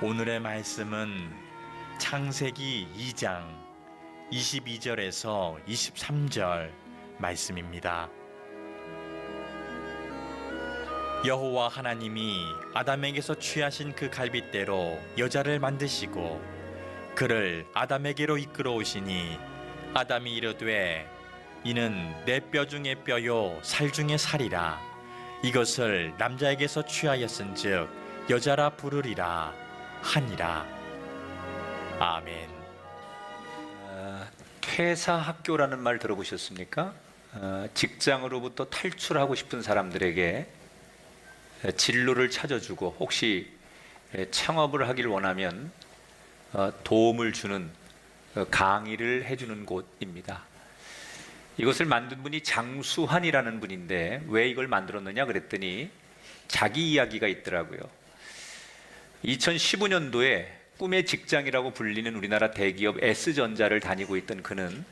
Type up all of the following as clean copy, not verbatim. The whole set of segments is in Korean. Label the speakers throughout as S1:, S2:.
S1: 오늘의 말씀은 창세기 2장 22절에서 23절 말씀입니다. 여호와 하나님이 아담에게서 취하신 그 갈빗대로 여자를 만드시고 그를 아담에게로 이끌어 오시니 아담이 이르되 이는 내 뼈 중에 뼈요 살 중에 살이라. 이것을 남자에게서 취하였은즉 여자라 부르리라 하니라. 아멘.
S2: 퇴사학교라는 말 들어보셨습니까? 직장으로부터 탈출하고 싶은 사람들에게 진로를 찾아주고 혹시 창업을 하길 원하면 도움을 주는 강의를 해주는 곳입니다. 이것을 만든 분이 장수환이라는 분인데 왜 이걸 만들었느냐 그랬더니 자기 이야기가 있더라고요. 2015년도에 꿈의 직장이라고 불리는 우리나라 대기업 S전자를 다니고 있던 그는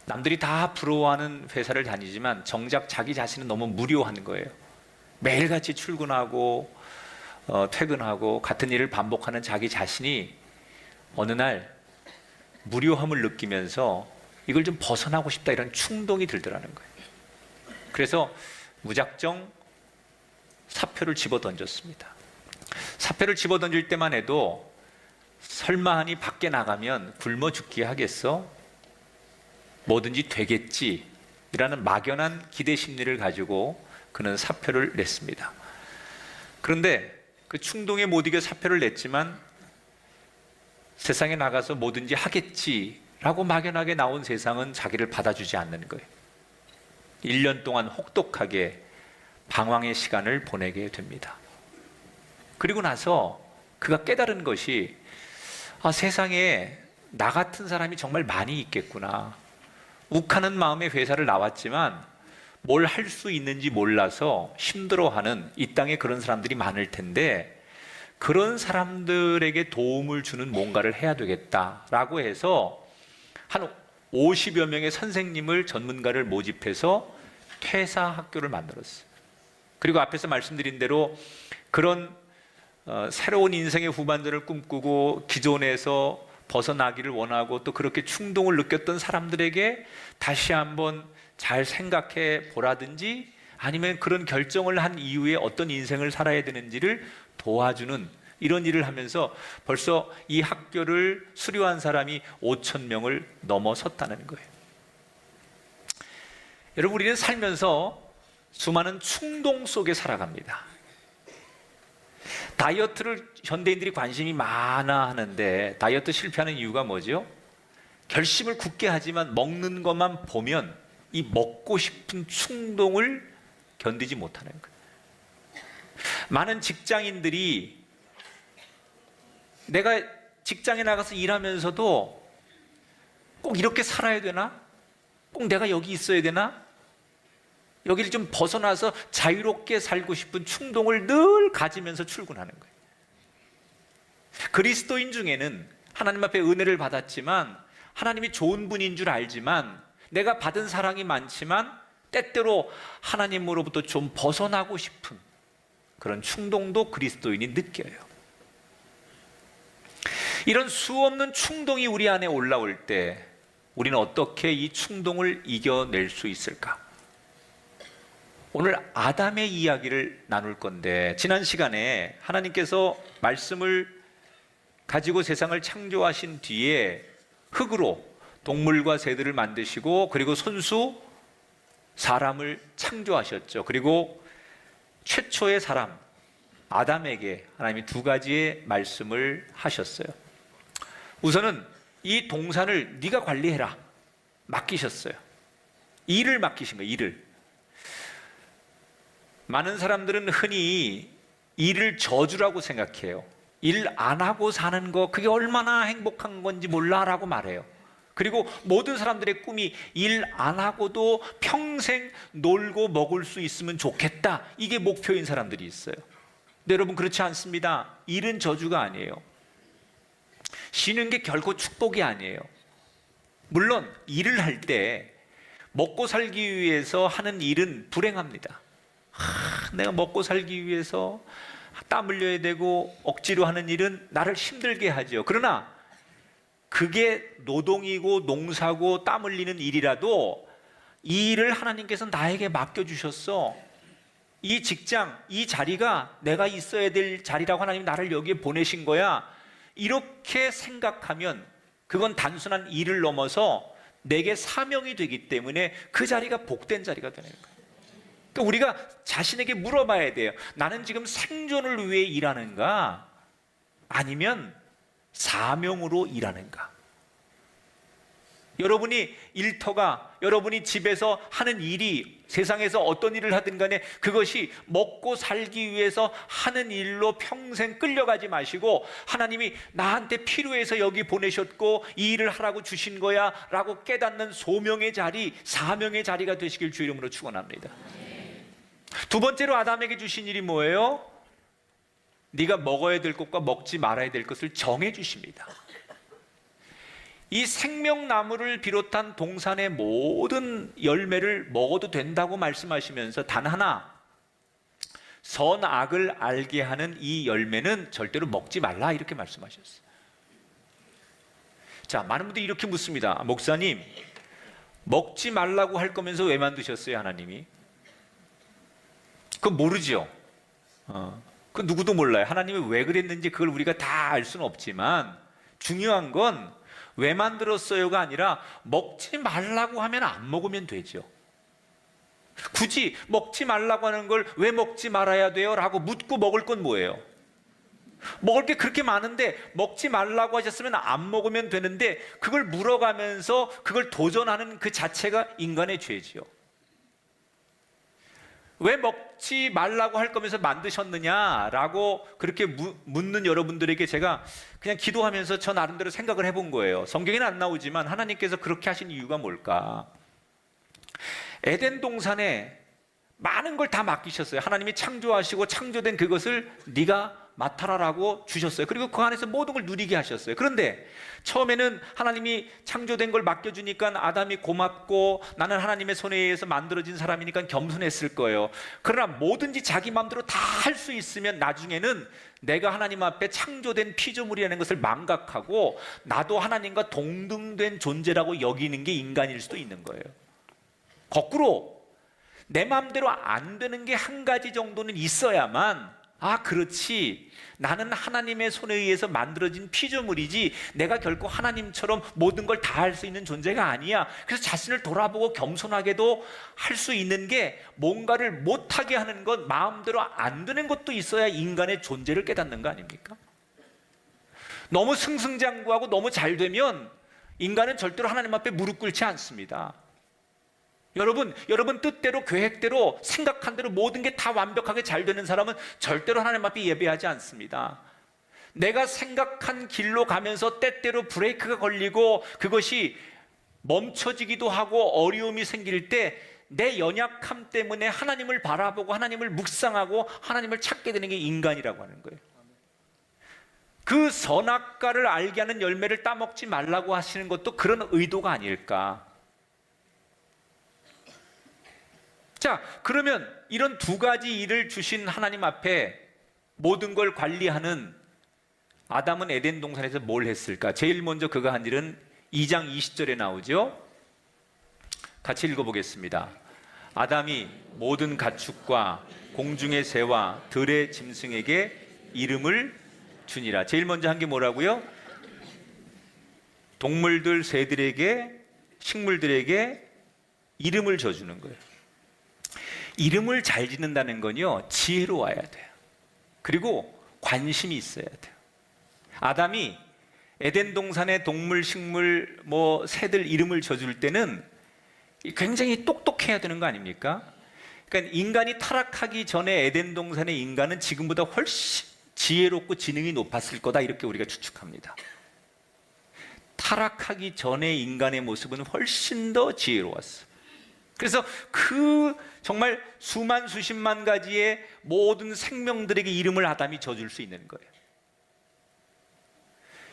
S2: 남들이 다 부러워하는 회사를 다니지만 정작 자기 자신은 너무 무료한 거예요. 매일같이 출근하고 퇴근하고 같은 일을 반복하는 자기 자신이 어느 날 무료함을 느끼면서 이걸 좀 벗어나고 싶다 이런 충동이 들더라는 거예요. 그래서 무작정 사표를 집어 던졌습니다. 사표를 집어 던질 때만 해도 설마 하니 밖에 나가면 굶어 죽기 하겠어? 뭐든지 되겠지 이라는 막연한 기대 심리를 가지고 그는 사표를 냈습니다. 그런데 그 충동에 못 이겨 사표를 냈지만 세상에 나가서 뭐든지 하겠지라고 막연하게 나온 세상은 자기를 받아주지 않는 거예요. 1년 동안 혹독하게 방황의 시간을 보내게 됩니다. 그리고 나서 그가 깨달은 것이 세상에 나 같은 사람이 정말 많이 있겠구나. 욱하는 마음에 회사를 나왔지만 뭘 할 수 있는지 몰라서 힘들어하는 이 땅에 그런 사람들이 많을 텐데 그런 사람들에게 도움을 주는 뭔가를 해야 되겠다라고 해서 한 50여 명의 선생님을 전문가를 모집해서 퇴사학교를 만들었어요. 그리고 앞에서 말씀드린 대로 그런 새로운 인생의 후반전을 꿈꾸고 기존에서 벗어나기를 원하고 또 그렇게 충동을 느꼈던 사람들에게 다시 한번 잘 생각해 보라든지 아니면 그런 결정을 한 이후에 어떤 인생을 살아야 되는지를 도와주는 이런 일을 하면서 벌써 이 학교를 수료한 사람이 5,000명을 넘어섰다는 거예요. 여러분, 우리는 살면서 수많은 충동 속에 살아갑니다. 다이어트를 현대인들이 관심이 많아 하는데 다이어트 실패하는 이유가 뭐죠? 결심을 굳게 하지만 먹는 것만 보면 이 먹고 싶은 충동을 견디지 못하는 거예요. 많은 직장인들이 내가 직장에 나가서 일하면서도 꼭 이렇게 살아야 되나? 꼭 내가 여기 있어야 되나? 여기를 좀 벗어나서 자유롭게 살고 싶은 충동을 늘 가지면서 출근하는 거예요. 그리스도인 중에는 하나님 앞에 은혜를 받았지만 하나님이 좋은 분인 줄 알지만 내가 받은 사랑이 많지만 때때로 하나님으로부터 좀 벗어나고 싶은 그런 충동도 그리스도인이 느껴요. 이런 수없는 충동이 우리 안에 올라올 때 우리는 어떻게 이 충동을 이겨낼 수 있을까? 오늘 아담의 이야기를 나눌 건데 지난 시간에 하나님께서 말씀을 가지고 세상을 창조하신 뒤에 흙으로 동물과 새들을 만드시고 그리고 손수 사람을 창조하셨죠. 그리고 최초의 사람 아담에게 하나님이 두 가지의 말씀을 하셨어요. 우선은 이 동산을 네가 관리해라 맡기셨어요. 일을 맡기신 거예요. 일을. 많은 사람들은 흔히 일을 저주라고 생각해요. 일 안 하고 사는 거 그게 얼마나 행복한 건지 몰라라고 말해요. 그리고 모든 사람들의 꿈이 일 안 하고도 평생 놀고 먹을 수 있으면 좋겠다. 이게 목표인 사람들이 있어요. 근데 여러분 그렇지 않습니다. 일은 저주가 아니에요. 쉬는 게 결코 축복이 아니에요. 물론 일을 할 때 먹고 살기 위해서 하는 일은 불행합니다. 내가 먹고 살기 위해서 땀 흘려야 되고 억지로 하는 일은 나를 힘들게 하죠. 그러나 그게 노동이고 농사고 땀 흘리는 일이라도 이 일을 하나님께서 나에게 맡겨주셨어. 이 직장, 이 자리가 내가 있어야 될 자리라고 하나님이 나를 여기에 보내신 거야. 이렇게 생각하면 그건 단순한 일을 넘어서 내게 사명이 되기 때문에 그 자리가 복된 자리가 되는 거예요. 그러니까 우리가 자신에게 물어봐야 돼요. 나는 지금 생존을 위해 일하는가? 아니면 사명으로 일하는가? 여러분이 일터가, 여러분이 집에서 하는 일이 세상에서 어떤 일을 하든 간에 그것이 먹고 살기 위해서 하는 일로 평생 끌려가지 마시고 하나님이 나한테 필요해서 여기 보내셨고 이 일을 하라고 주신 거야 라고 깨닫는 소명의 자리, 사명의 자리가 되시길 주 이름으로 축원합니다. 두 번째로 아담에게 주신 일이 뭐예요? 네가 먹어야 될 것과 먹지 말아야 될 것을 정해 주십니다. 이 생명나무를 비롯한 동산의 모든 열매를 먹어도 된다고 말씀하시면서 단 하나, 선악을 알게 하는 이 열매는 절대로 먹지 말라 이렇게 말씀하셨어요. 자, 많은 분들이 이렇게 묻습니다. 목사님, 먹지 말라고 할 거면서 왜 만드셨어요, 하나님이? 그건 모르죠. 그 누구도 몰라요. 하나님이 왜 그랬는지 그걸 우리가 다 알 수는 없지만 중요한 건 왜 만들었어요가 아니라 먹지 말라고 하면 안 먹으면 되죠. 굳이 먹지 말라고 하는 걸 왜 먹지 말아야 돼요? 라고 묻고 먹을 건 뭐예요? 먹을 게 그렇게 많은데 먹지 말라고 하셨으면 안 먹으면 되는데 그걸 물어가면서 그걸 도전하는 그 자체가 인간의 죄지요. 왜 먹지 말라고 할 거면서 만드셨느냐라고 그렇게 묻는 여러분들에게 제가 그냥 기도하면서 저 나름대로 생각을 해본 거예요. 성경에는 안 나오지만 하나님께서 그렇게 하신 이유가 뭘까? 에덴 동산에 많은 걸 다 맡기셨어요. 하나님이 창조하시고 창조된 그것을 네가 맡아라라고 주셨어요. 그리고 그 안에서 모든 걸 누리게 하셨어요. 그런데 처음에는 하나님이 창조된 걸 맡겨주니까 아담이 고맙고 나는 하나님의 손에 의해서 만들어진 사람이니까 겸손했을 거예요. 그러나 뭐든지 자기 마음대로 다 할 수 있으면 나중에는 내가 하나님 앞에 창조된 피조물이라는 것을 망각하고 나도 하나님과 동등된 존재라고 여기는 게 인간일 수도 있는 거예요. 거꾸로 내 마음대로 안 되는 게 한 가지 정도는 있어야만 그렇지, 나는 하나님의 손에 의해서 만들어진 피조물이지 내가 결코 하나님처럼 모든 걸 다 할 수 있는 존재가 아니야. 그래서 자신을 돌아보고 겸손하게도 할 수 있는 게 뭔가를 못하게 하는 것, 마음대로 안 되는 것도 있어야 인간의 존재를 깨닫는 거 아닙니까? 너무 승승장구하고 너무 잘 되면 인간은 절대로 하나님 앞에 무릎 꿇지 않습니다. 여러분 뜻대로 계획대로 생각한 대로 모든 게 다 완벽하게 잘 되는 사람은 절대로 하나님 앞에 예배하지 않습니다. 내가 생각한 길로 가면서 때때로 브레이크가 걸리고 그것이 멈춰지기도 하고 어려움이 생길 때 내 연약함 때문에 하나님을 바라보고 하나님을 묵상하고 하나님을 찾게 되는 게 인간이라고 하는 거예요. 그 선악과를 알게 하는 열매를 따먹지 말라고 하시는 것도 그런 의도가 아닐까. 자, 그러면 이런 두 가지 일을 주신 하나님 앞에 모든 걸 관리하는 아담은 에덴 동산에서 뭘 했을까? 제일 먼저 그가 한 일은 2장 20절에 나오죠. 같이 읽어보겠습니다. 아담이 모든 가축과 공중의 새와 들의 짐승에게 이름을 주니라. 제일 먼저 한 게 뭐라고요? 동물들, 새들에게, 식물들에게 이름을 줘주는 거예요. 이름을 잘 짓는다는 건요, 지혜로워야 돼요. 그리고 관심이 있어야 돼요. 아담이 에덴 동산의 동물, 식물, 새들 이름을 줘줄 때는 굉장히 똑똑해야 되는 거 아닙니까? 그러니까 인간이 타락하기 전에 에덴 동산의 인간은 지금보다 훨씬 지혜롭고 지능이 높았을 거다 이렇게 우리가 추측합니다. 타락하기 전의 인간의 모습은 훨씬 더 지혜로웠어. 그래서 그 정말 수만 수십만 가지의 모든 생명들에게 이름을 아담이 져줄 수 있는 거예요.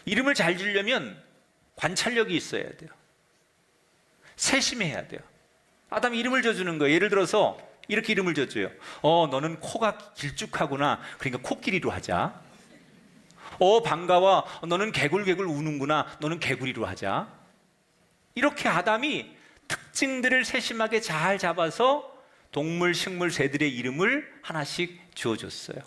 S2: 이름을 잘 지으려면 관찰력이 있어야 돼요. 세심해야 돼요. 아담이 이름을 져주는 거예요. 예를 들어서 이렇게 이름을 줬어요. 너는 코가 길쭉하구나. 그러니까 코끼리로 하자. 반가워. 너는 개굴개굴 우는구나. 너는 개구리로 하자. 이렇게 아담이 특징들을 세심하게 잘 잡아서 동물, 식물, 새들의 이름을 하나씩 지어줬어요.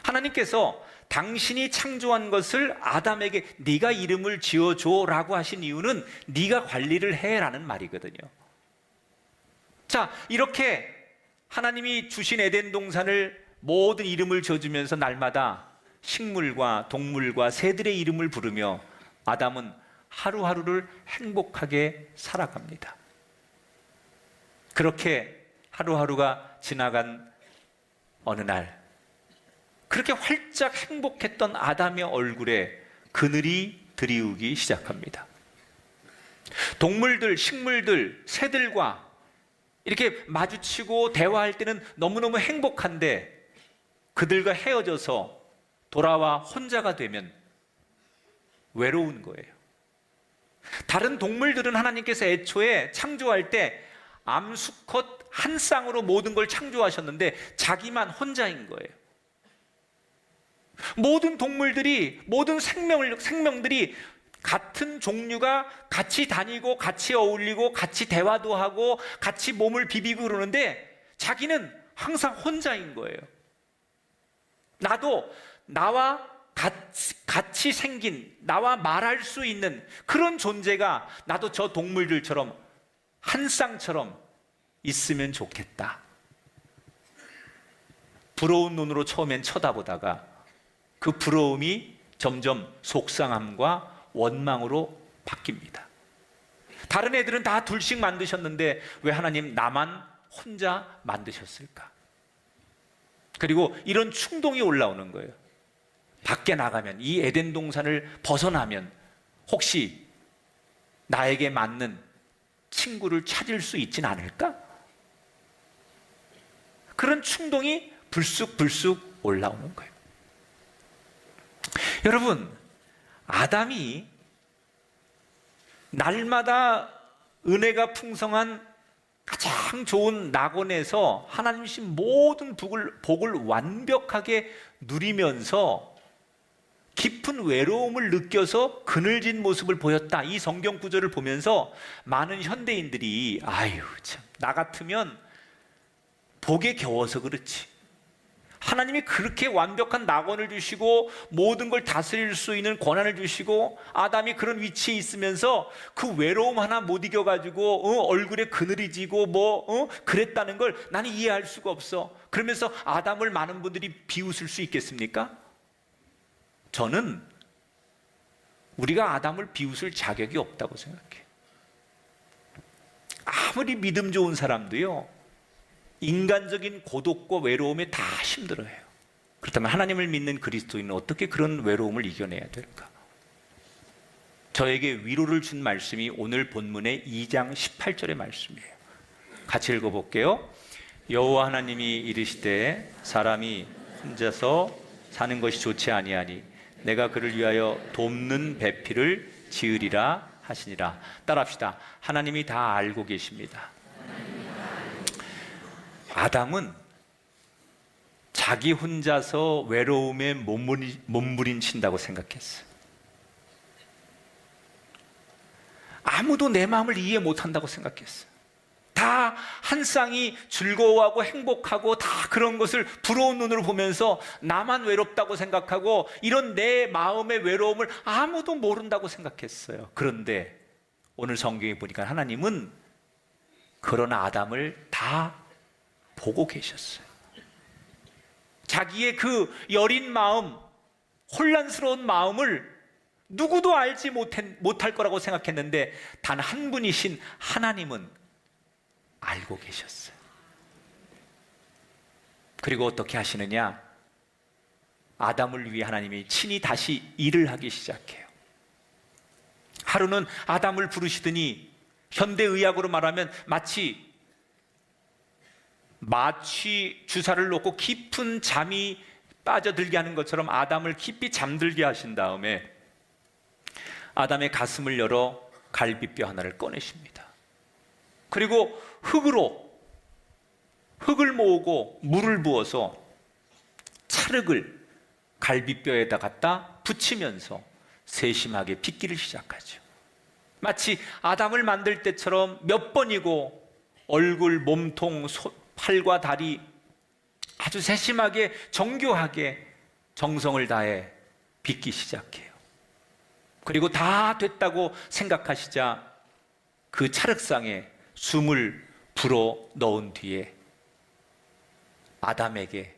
S2: 하나님께서 당신이 창조한 것을 아담에게 네가 이름을 지어줘라고 하신 이유는 네가 관리를 해라는 말이거든요. 자, 이렇게 하나님이 주신 에덴 동산을 모든 이름을 지어주면서 날마다 식물과 동물과 새들의 이름을 부르며 아담은 하루하루를 행복하게 살아갑니다. 그렇게 하루하루가 지나간 어느 날, 그렇게 활짝 행복했던 아담의 얼굴에 그늘이 드리우기 시작합니다. 동물들, 식물들, 새들과 이렇게 마주치고 대화할 때는 너무너무 행복한데 그들과 헤어져서 돌아와 혼자가 되면 외로운 거예요. 다른 동물들은 하나님께서 애초에 창조할 때 암수컷 한 쌍으로 모든 걸 창조하셨는데 자기만 혼자인 거예요. 모든 동물들이, 모든 생명들이 같은 종류가 같이 다니고 같이 어울리고 같이 대화도 하고 같이 몸을 비비고 그러는데 자기는 항상 혼자인 거예요. 나도 나와 같이 생긴, 나와 말할 수 있는 그런 존재가 나도 저 동물들처럼 한 쌍처럼 있으면 좋겠다. 부러운 눈으로 처음엔 쳐다보다가 그 부러움이 점점 속상함과 원망으로 바뀝니다. 다른 애들은 다 둘씩 만드셨는데 왜 하나님 나만 혼자 만드셨을까? 그리고 이런 충동이 올라오는 거예요. 밖에 나가면, 이 에덴 동산을 벗어나면 혹시 나에게 맞는 친구를 찾을 수 있진 않을까? 그런 충동이 불쑥불쑥 올라오는 거예요. 여러분, 아담이 날마다 은혜가 풍성한 가장 좋은 낙원에서 하나님 주신 모든 복을 완벽하게 누리면서 깊은 외로움을 느껴서 그늘진 모습을 보였다. 이 성경 구절을 보면서 많은 현대인들이 아유 참, 나 같으면 복에 겨워서 그렇지. 하나님이 그렇게 완벽한 낙원을 주시고 모든 걸 다스릴 수 있는 권한을 주시고 아담이 그런 위치에 있으면서 그 외로움 하나 못 이겨가지고 얼굴에 그늘이 지고 그랬다는 걸 나는 이해할 수가 없어. 그러면서 아담을 많은 분들이 비웃을 수 있겠습니까? 저는 우리가 아담을 비웃을 자격이 없다고 생각해요. 아무리 믿음 좋은 사람도요, 인간적인 고독과 외로움에 다 힘들어해요. 그렇다면 하나님을 믿는 그리스도인은 어떻게 그런 외로움을 이겨내야 될까? 저에게 위로를 준 말씀이 오늘 본문의 2장 18절의 말씀이에요. 같이 읽어볼게요. 여호와 하나님이 이르시되 사람이 혼자서 사는 것이 좋지 아니하니 내가 그를 위하여 돕는 배필을 지으리라 하시니라. 따라합시다. 하나님이 다 알고 계십니다. 아담은 자기 혼자서 외로움에 몸부림친다고 생각했어요. 아무도 내 마음을 이해 못한다고 생각했어요. 다 한 쌍이 즐거워하고 행복하고 다 그런 것을 부러운 눈으로 보면서 나만 외롭다고 생각하고 이런 내 마음의 외로움을 아무도 모른다고 생각했어요. 그런데 오늘 성경에 보니까 하나님은 그런 아담을 다 보고 계셨어요. 자기의 그 여린 마음, 혼란스러운 마음을 누구도 알지 못할 거라고 생각했는데 단 한 분이신 하나님은 알고 계셨어요. 그리고 어떻게 하시느냐? 아담을 위해 하나님이 친히 다시 일을 하기 시작해요. 하루는 아담을 부르시더니 현대의학으로 말하면 마취 주사를 놓고 깊은 잠이 빠져들게 하는 것처럼 아담을 깊이 잠들게 하신 다음에 아담의 가슴을 열어 갈비뼈 하나를 꺼내십니다. 그리고 흙으로 흙을 모으고 물을 부어서 찰흙을 갈비뼈에다 갖다 붙이면서 세심하게 빚기를 시작하죠. 마치 아담을 만들 때처럼 몇 번이고 얼굴, 몸통, 팔과 다리 아주 세심하게 정교하게 정성을 다해 빚기 시작해요. 그리고 다 됐다고 생각하시자 그 찰흙상에 숨을 불어 넣은 뒤에 아담에게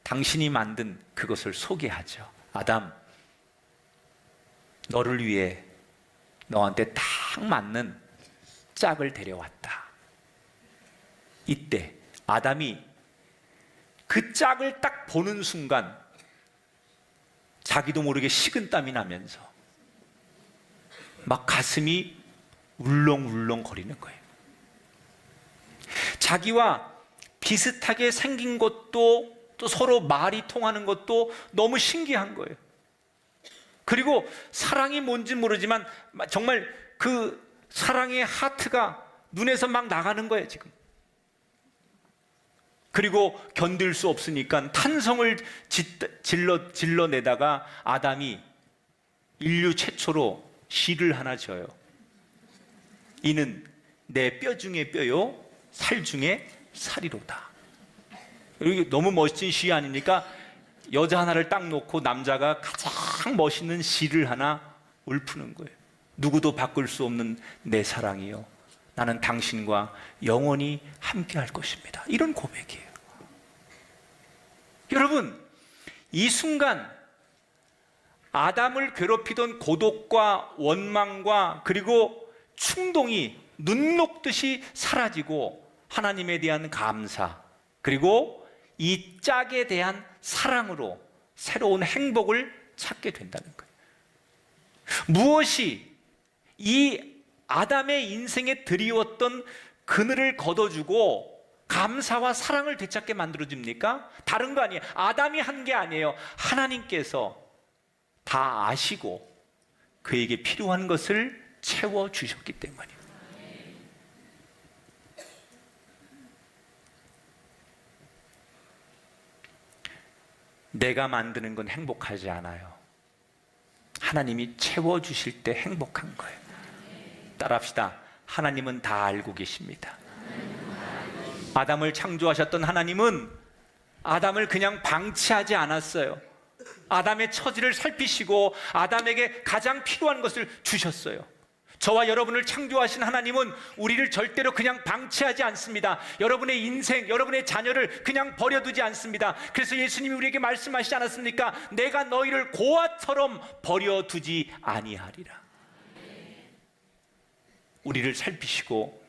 S2: 당신이 만든 그것을 소개하죠. 아담, 너를 위해 너한테 딱 맞는 짝을 데려왔다. 이때 아담이 그 짝을 딱 보는 순간 자기도 모르게 식은땀이 나면서 막 가슴이 울렁울렁 거리는 거예요. 자기와 비슷하게 생긴 것도 또 서로 말이 통하는 것도 너무 신기한 거예요. 그리고 사랑이 뭔지 모르지만 정말 그 사랑의 하트가 눈에서 막 나가는 거예요, 지금. 그리고 견딜 수 없으니까 탄성을 질러내다가 아담이 인류 최초로 시를 하나 지어요. 이는 내 뼈 중에 뼈요 살 중에 살이로다. 이게 너무 멋진 시 아닙니까? 여자 하나를 딱 놓고 남자가 가장 멋있는 시를 하나 읊는 거예요. 누구도 바꿀 수 없는 내 사랑이요, 나는 당신과 영원히 함께 할 것입니다. 이런 고백이에요. 여러분, 이 순간 아담을 괴롭히던 고독과 원망과 그리고 충동이 눈 녹듯이 사라지고 하나님에 대한 감사, 그리고 이 짝에 대한 사랑으로 새로운 행복을 찾게 된다는 거예요. 무엇이 이 아담의 인생에 드리웠던 그늘을 걷어주고 감사와 사랑을 되찾게 만들어줍니까? 다른 거 아니에요. 아담이 한 게 아니에요. 하나님께서 다 아시고 그에게 필요한 것을 채워주셨기 때문이에요. 내가 만드는 건 행복하지 않아요. 하나님이 채워주실 때 행복한 거예요. 따라합시다. 하나님은 다 알고 계십니다. 아담을 창조하셨던 하나님은 아담을 그냥 방치하지 않았어요. 아담의 처지를 살피시고 아담에게 가장 필요한 것을 주셨어요. 저와 여러분을 창조하신 하나님은 우리를 절대로 그냥 방치하지 않습니다. 여러분의 인생, 여러분의 자녀를 그냥 버려두지 않습니다. 그래서 예수님이 우리에게 말씀하시지 않았습니까? 내가 너희를 고아처럼 버려두지 아니하리라. 우리를 살피시고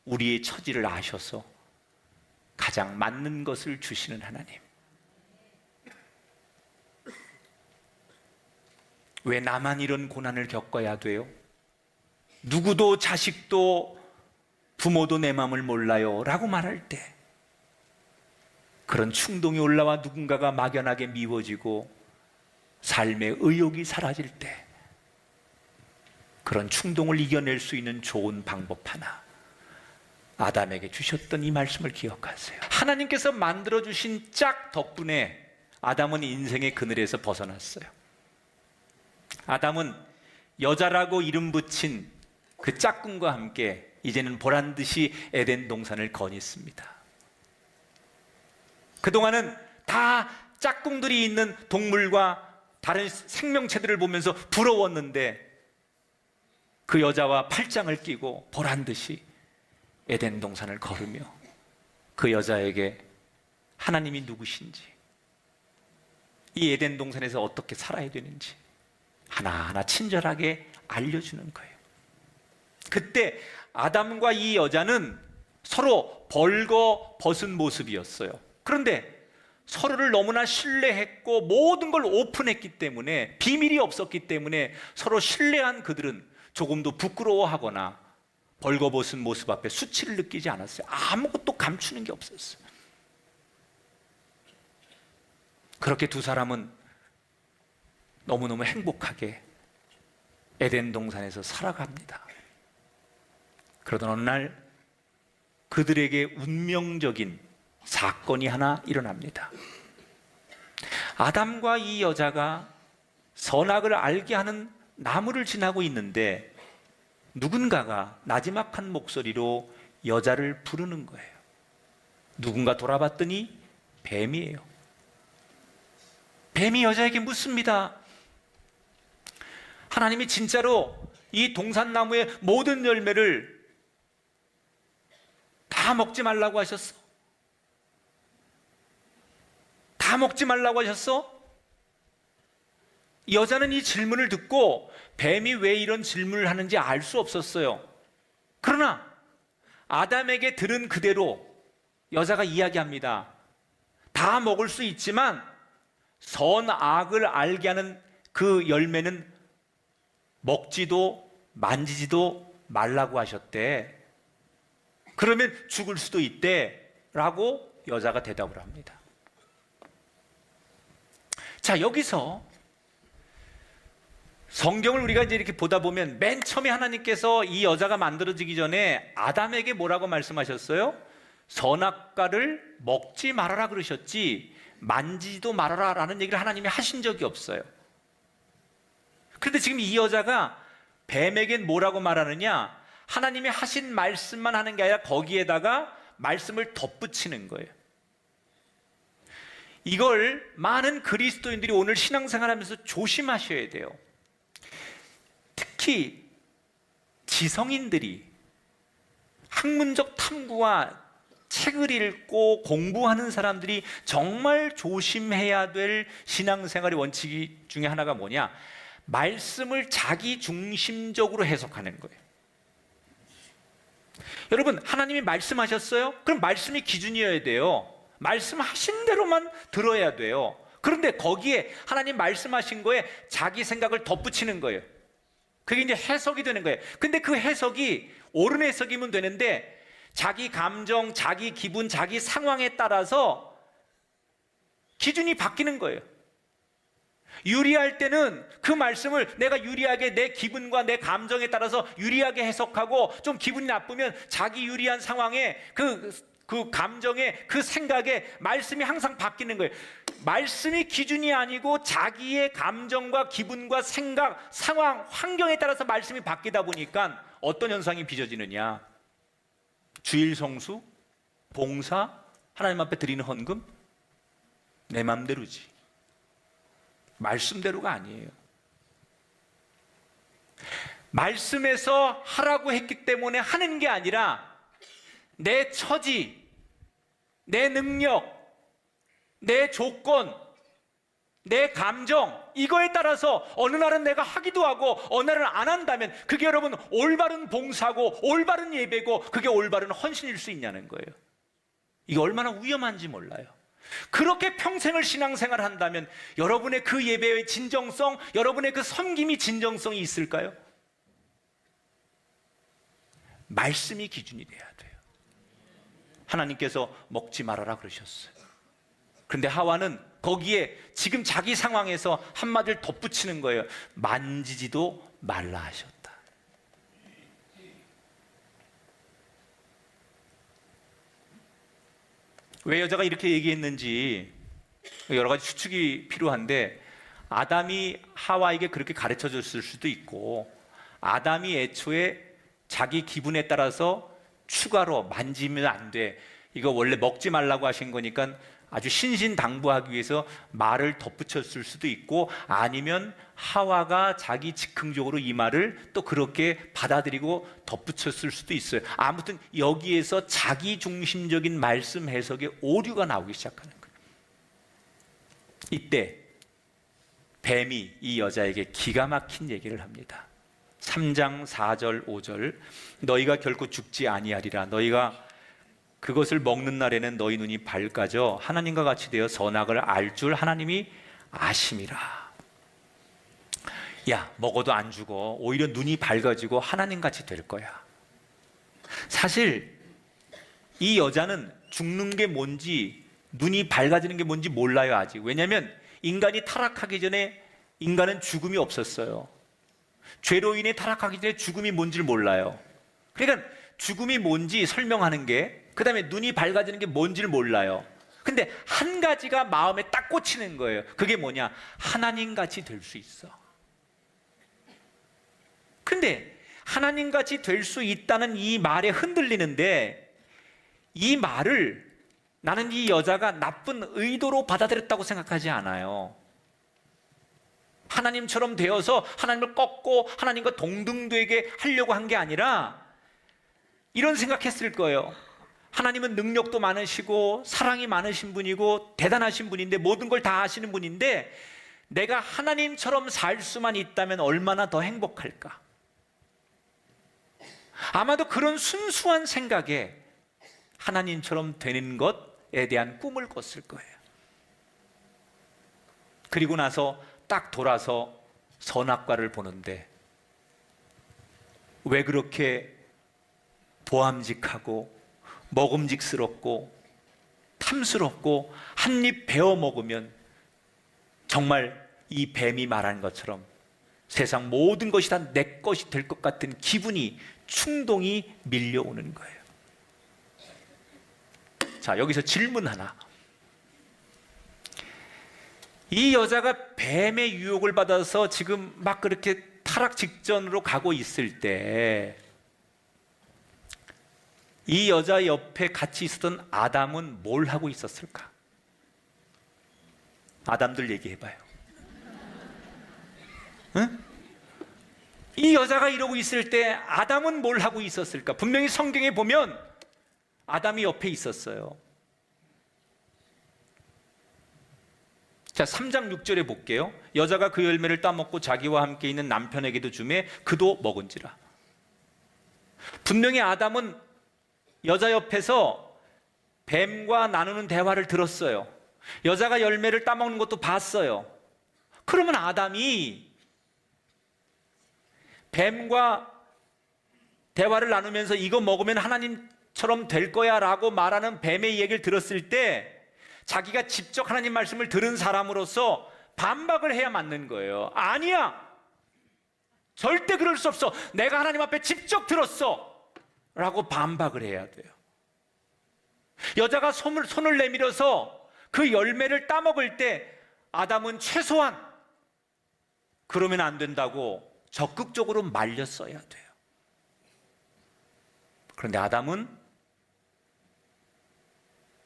S2: 우리의 처지를 아셔서 가장 맞는 것을 주시는 하나님. 왜 나만 이런 고난을 겪어야 돼요? 누구도 자식도 부모도 내 마음을 몰라요 라고 말할 때, 그런 충동이 올라와 누군가가 막연하게 미워지고 삶의 의욕이 사라질 때, 그런 충동을 이겨낼 수 있는 좋은 방법 하나, 아담에게 주셨던 이 말씀을 기억하세요. 하나님께서 만들어주신 짝 덕분에 아담은 인생의 그늘에서 벗어났어요. 아담은 여자라고 이름 붙인 그 짝꿍과 함께 이제는 보란듯이 에덴 동산을 거닐습니다. 그동안은 다 짝꿍들이 있는 동물과 다른 생명체들을 보면서 부러웠는데, 그 여자와 팔짱을 끼고 보란듯이 에덴 동산을 걸으며 그 여자에게 하나님이 누구신지, 이 에덴 동산에서 어떻게 살아야 되는지 하나하나 친절하게 알려주는 거예요. 그때 아담과 이 여자는 서로 벌거벗은 모습이었어요. 그런데 서로를 너무나 신뢰했고 모든 걸 오픈했기 때문에, 비밀이 없었기 때문에 서로 신뢰한 그들은 조금도 부끄러워하거나 벌거벗은 모습 앞에 수치를 느끼지 않았어요. 아무것도 감추는 게 없었어요. 그렇게 두 사람은 너무너무 행복하게 에덴 동산에서 살아갑니다. 그러던 어느 날 그들에게 운명적인 사건이 하나 일어납니다. 아담과 이 여자가 선악을 알게 하는 나무를 지나고 있는데 누군가가 나지막한 목소리로 여자를 부르는 거예요. 누군가 돌아봤더니 뱀이에요. 뱀이 여자에게 묻습니다. 하나님이 진짜로 이 동산나무의 모든 열매를 다 먹지 말라고 하셨어? 다 먹지 말라고 하셨어? 여자는 이 질문을 듣고 뱀이 왜 이런 질문을 하는지 알 수 없었어요. 그러나 아담에게 들은 그대로 여자가 이야기합니다. 다 먹을 수 있지만 선악을 알게 하는 그 열매는 먹지도 만지지도 말라고 하셨대. 그러면 죽을 수도 있대 라고 여자가 대답을 합니다. 자, 여기서 성경을 우리가 이제 이렇게 보다 보면 맨 처음에 하나님께서 이 여자가 만들어지기 전에 아담에게 뭐라고 말씀하셨어요? 선악과를 먹지 말아라 그러셨지 만지지도 말아라 라는 얘기를 하나님이 하신 적이 없어요. 그런데 지금 이 여자가 뱀에겐 뭐라고 말하느냐? 하나님이 하신 말씀만 하는 게 아니라 거기에다가 말씀을 덧붙이는 거예요. 이걸 많은 그리스도인들이 오늘 신앙생활하면서 조심하셔야 돼요. 특히 지성인들이 학문적 탐구와 책을 읽고 공부하는 사람들이 정말 조심해야 될 신앙생활의 원칙 중에 하나가 뭐냐? 말씀을 자기 중심적으로 해석하는 거예요. 여러분, 하나님이 말씀하셨어요? 그럼 말씀이 기준이어야 돼요. 말씀하신 대로만 들어야 돼요. 그런데 거기에 하나님 말씀하신 거에 자기 생각을 덧붙이는 거예요. 그게 이제 해석이 되는 거예요. 근데 그 해석이 옳은 해석이면 되는데 자기 감정, 자기 기분, 자기 상황에 따라서 기준이 바뀌는 거예요. 유리할 때는 그 말씀을 내가 유리하게 내 기분과 내 감정에 따라서 유리하게 해석하고, 좀 기분이 나쁘면 자기 유리한 상황에 그 감정에, 그 생각에 말씀이 항상 바뀌는 거예요. 말씀이 기준이 아니고 자기의 감정과 기분과 생각, 상황, 환경에 따라서 말씀이 바뀌다 보니까 어떤 현상이 빚어지느냐? 주일 성수, 봉사, 하나님 앞에 드리는 헌금, 내 맘대로지. 말씀대로가 아니에요. 말씀에서 하라고 했기 때문에 하는 게 아니라 내 처지, 내 능력, 내 조건, 내 감정, 이거에 따라서 어느 날은 내가 하기도 하고 어느 날은 안 한다면 그게 여러분 올바른 봉사고 올바른 예배고 그게 올바른 헌신일 수 있냐는 거예요. 이게 얼마나 위험한지 몰라요. 그렇게 평생을 신앙생활 한다면 여러분의 그 예배의 진정성, 여러분의 그 섬김이 진정성이 있을까요? 말씀이 기준이 돼야 돼요. 하나님께서 먹지 말아라 그러셨어요. 그런데 하와는 거기에 지금 자기 상황에서 한마디를 덧붙이는 거예요. 만지지도 말라 하셨다. 왜 여자가 이렇게 얘기했는지 여러 가지 추측이 필요한데, 아담이 하와에게 그렇게 가르쳐 줬을 수도 있고, 아담이 애초에 자기 기분에 따라서 추가로 만지면 안 돼, 이거 원래 먹지 말라고 하신 거니까 아주 신신당부하기 위해서 말을 덧붙였을 수도 있고, 아니면 하와가 자기 즉흥적으로 이 말을 또 그렇게 받아들이고 덧붙였을 수도 있어요. 아무튼 여기에서 자기 중심적인 말씀 해석에 오류가 나오기 시작하는 거예요. 이때 뱀이 이 여자에게 기가 막힌 얘기를 합니다. 3장 4절 5절, 너희가 결코 죽지 아니하리라. 너희가 그것을 먹는 날에는 너희 눈이 밝아져 하나님과 같이 되어 선악을 알 줄 하나님이 아심이라. 야, 먹어도 안 죽어. 오히려 눈이 밝아지고 하나님 같이 될 거야. 사실 이 여자는 죽는 게 뭔지, 눈이 밝아지는 게 뭔지 몰라요 아직. 왜냐하면 인간이 타락하기 전에 인간은 죽음이 없었어요. 죄로 인해 타락하기 전에 죽음이 뭔지를 몰라요. 그러니까 죽음이 뭔지 설명하는 게 그 다음에 눈이 밝아지는 게 뭔지를 몰라요. 근데 한 가지가 마음에 딱 꽂히는 거예요. 그게 뭐냐? 하나님같이 될 수 있어. 근데 하나님같이 될 수 있다는 이 말에 흔들리는데, 이 말을 나는 이 여자가 나쁜 의도로 받아들였다고 생각하지 않아요. 하나님처럼 되어서 하나님을 꺾고 하나님과 동등되게 하려고 한 게 아니라 이런 생각했을 거예요. 하나님은 능력도 많으시고 사랑이 많으신 분이고 대단하신 분인데, 모든 걸 다 아시는 분인데, 내가 하나님처럼 살 수만 있다면 얼마나 더 행복할까? 아마도 그런 순수한 생각에 하나님처럼 되는 것에 대한 꿈을 꿨을 거예요. 그리고 나서 딱 돌아서 선악과를 보는데, 왜 그렇게 보암직하고 먹음직스럽고 탐스럽고 한 입 베어 먹으면 정말 이 뱀이 말한 것처럼 세상 모든 것이 다 내 것이 될 것 같은 기분이, 충동이 밀려오는 거예요. 자, 여기서 질문 하나. 이 여자가 뱀의 유혹을 받아서 지금 막 그렇게 타락 직전으로 가고 있을 때, 이 여자 옆에 같이 있었던 아담은 뭘 하고 있었을까? 아담들 얘기해봐요. 응? 이 여자가 이러고 있을 때 아담은 뭘 하고 있었을까? 분명히 성경에 보면 아담이 옆에 있었어요. 자, 3장 6절에 볼게요. 여자가 그 열매를 따먹고 자기와 함께 있는 남편에게도 주매 그도 먹은지라. 분명히 아담은 여자 옆에서 뱀과 나누는 대화를 들었어요. 여자가 열매를 따먹는 것도 봤어요. 그러면 아담이 뱀과 대화를 나누면서 이거 먹으면 하나님처럼 될 거야 라고 말하는 뱀의 얘기를 들었을 때, 자기가 직접 하나님 말씀을 들은 사람으로서 반박을 해야 맞는 거예요. 아니야, 절대 그럴 수 없어, 내가 하나님 앞에 직접 들었어 라고 반박을 해야 돼요. 여자가 손을 내밀어서 그 열매를 따먹을 때 아담은 최소한 그러면 안 된다고 적극적으로 말렸어야 돼요. 그런데 아담은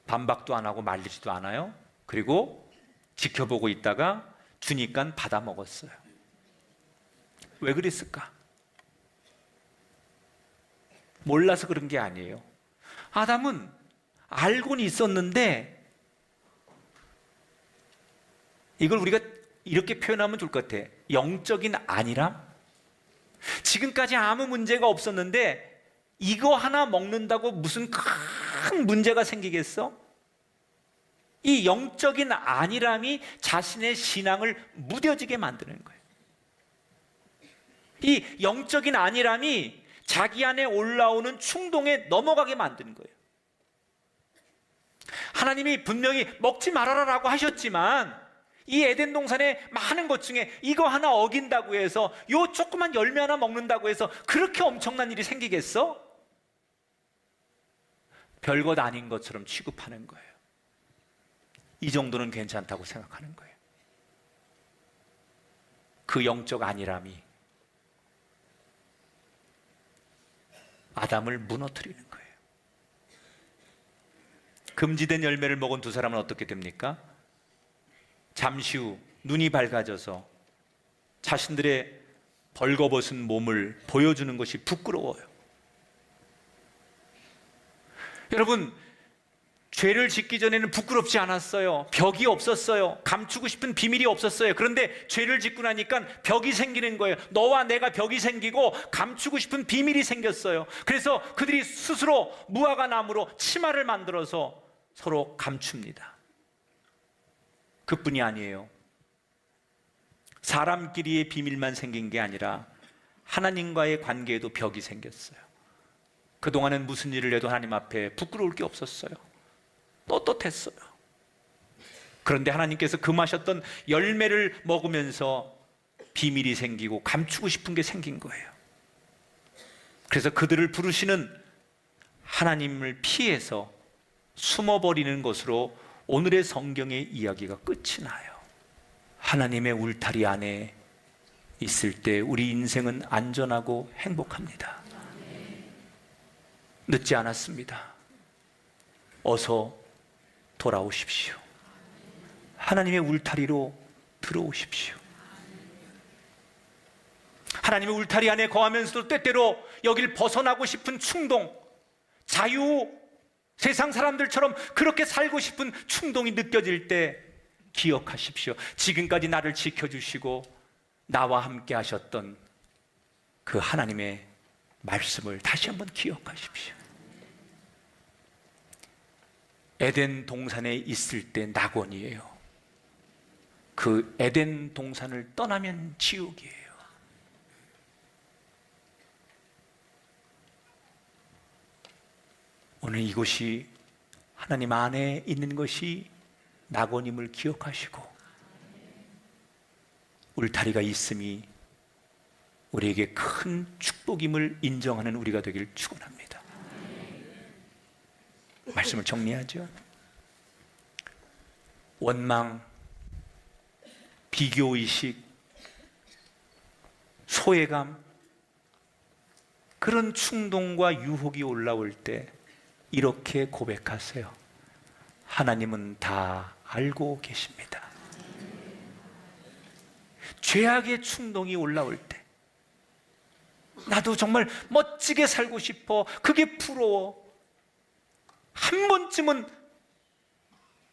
S2: 반박도 안 하고 말리지도 않아요. 그리고 지켜보고 있다가 주니까 받아 먹었어요. 왜 그랬을까? 몰라서 그런 게 아니에요. 아담은 알고는 있었는데, 이걸 우리가 이렇게 표현하면 좋을 것 같아. 영적인 안일함? 지금까지 아무 문제가 없었는데 이거 하나 먹는다고 무슨 큰 문제가 생기겠어? 이 영적인 안일함이 자신의 신앙을 무뎌지게 만드는 거예요. 이 영적인 안일함이 자기 안에 올라오는 충동에 넘어가게 만드는 거예요. 하나님이 분명히 먹지 말아라라고 하셨지만, 이 에덴 동산의 많은 것 중에 이거 하나 어긴다고 해서, 요 조그만 열매 하나 먹는다고 해서 그렇게 엄청난 일이 생기겠어? 별것 아닌 것처럼 취급하는 거예요. 이 정도는 괜찮다고 생각하는 거예요. 그 영적 안일함이 아담을 무너뜨리는 거예요. 금지된 열매를 먹은 두 사람은 어떻게 됩니까? 잠시 후 눈이 밝아져서 자신들의 벌거벗은 몸을 보여주는 것이 부끄러워요. 여러분, 죄를 짓기 전에는 부끄럽지 않았어요. 벽이 없었어요. 감추고 싶은 비밀이 없었어요. 그런데 죄를 짓고 나니까 벽이 생기는 거예요. 너와 내가 벽이 생기고 감추고 싶은 비밀이 생겼어요. 그래서 그들이 스스로 무화과 나무로 치마를 만들어서 서로 감춥니다. 그뿐이 아니에요. 사람끼리의 비밀만 생긴 게 아니라 하나님과의 관계에도 벽이 생겼어요. 그동안은 무슨 일을 해도 하나님 앞에 부끄러울 게 없었어요. 떳떳했어요. 그런데 하나님께서 금하셨던 열매를 먹으면서 비밀이 생기고 감추고 싶은 게 생긴 거예요. 그래서 그들을 부르시는 하나님을 피해서 숨어버리는 것으로 오늘의 성경의 이야기가 끝이 나요. 하나님의 울타리 안에 있을 때 우리 인생은 안전하고 행복합니다. 늦지 않았습니다. 어서 돌아오십시오. 하나님의 울타리로 들어오십시오. 하나님의 울타리 안에 거하면서도 때때로 여길 벗어나고 싶은 충동, 자유, 세상 사람들처럼 그렇게 살고 싶은 충동이 느껴질 때 기억하십시오. 지금까지 나를 지켜주시고 나와 함께 하셨던 그 하나님의 말씀을 다시 한번 기억하십시오. 에덴 동산에 있을 때 낙원이에요. 그 에덴 동산을 떠나면 지옥이에요. 오늘 이곳이 하나님 안에 있는 것이 낙원임을 기억하시고 울타리가 있음이 우리에게 큰 축복임을 인정하는 우리가 되길 축원합니다. 말씀을 정리하죠. 원망, 비교의식, 소외감, 그런 충동과 유혹이 올라올 때 이렇게 고백하세요. 하나님은 다 알고 계십니다. 죄악의 충동이 올라올 때 나도 정말 멋지게 살고 싶어, 그게 부러워, 한 번쯤은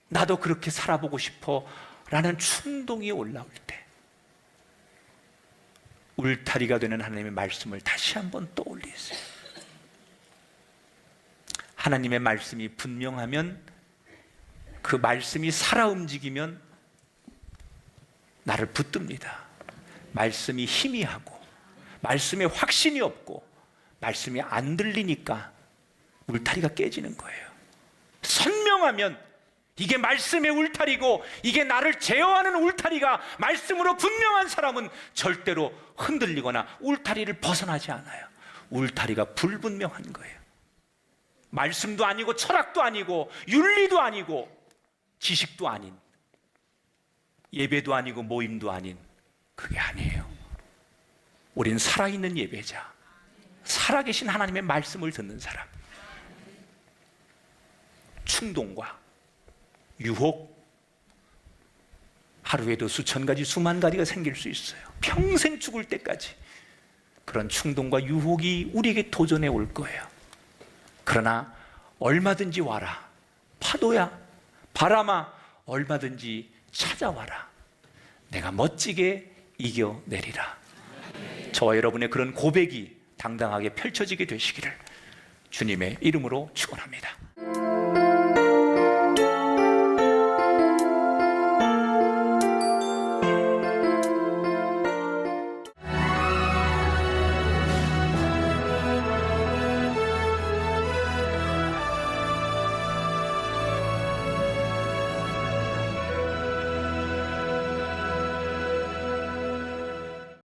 S2: 나도 그렇게 살아보고 싶어 라는 충동이 올라올 때 울타리가 되는 하나님의 말씀을 다시 한번 떠올리세요. 하나님의 말씀이 분명하면, 그 말씀이 살아 움직이면 나를 붙듭니다. 말씀이 희미하고 말씀에 확신이 없고 말씀이 안 들리니까 울타리가 깨지는 거예요. 선명하면 이게 말씀의 울타리고 이게 나를 제어하는 울타리가 말씀으로 분명한 사람은 절대로 흔들리거나 울타리를 벗어나지 않아요. 울타리가 불분명한 거예요. 말씀도 아니고 철학도 아니고 윤리도 아니고 지식도 아닌, 예배도 아니고 모임도 아닌, 그게 아니에요. 우린 살아있는 예배자, 살아계신 하나님의 말씀을 듣는 사람. 충동과 유혹, 하루에도 수천 가지, 수만 가지가 생길 수 있어요. 평생 죽을 때까지 그런 충동과 유혹이 우리에게 도전해 올 거예요. 그러나 얼마든지 와라. 파도야, 바람아, 얼마든지 찾아와라. 내가 멋지게 이겨내리라. 저와 여러분의 그런 고백이 당당하게 펼쳐지게 되시기를 주님의 이름으로 축원합니다.